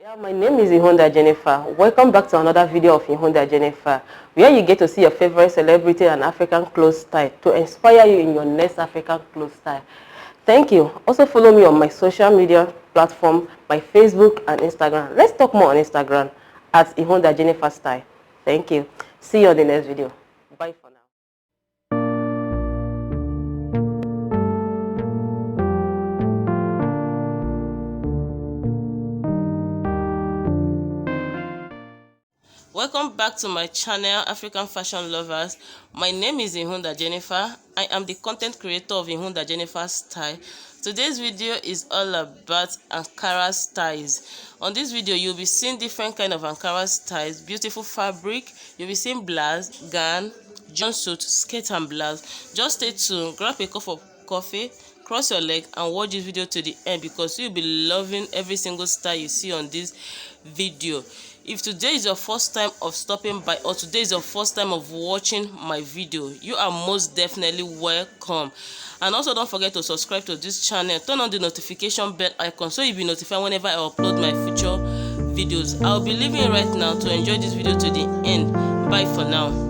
Yeah, my name is Ihonda Jennifer. Welcome back to another video of Ihonda Jennifer, where you get to see your favorite celebrity and African clothes style to inspire you in your next African clothes style. Thank you. Also follow me on my social media platform, my Facebook and Instagram. Let's talk more on Instagram at Ihonda Jennifer Style. Thank you. See you on the next video. Bye for now. Welcome back to my channel, African Fashion Lovers. My name is Ihonda Jennifer. I am the content creator of Ihonda Jennifer Style. Today's video is all about Ankara styles. On this video, you'll be seeing different kind of Ankara styles, beautiful fabric. You'll be seeing blouse, gown, jumpsuit, skirt and blouse. Just stay tuned, grab a cup of coffee, cross your leg and watch this video to the end because you'll be loving every single style you see on this video. If today is your first time of stopping by or today is your first time of watching my video, you are most definitely welcome. And also don't forget to subscribe to this channel, turn on the notification bell icon so you'll be notified whenever I upload my future videos. I'll be leaving right now to enjoy this video to the end. Bye for now.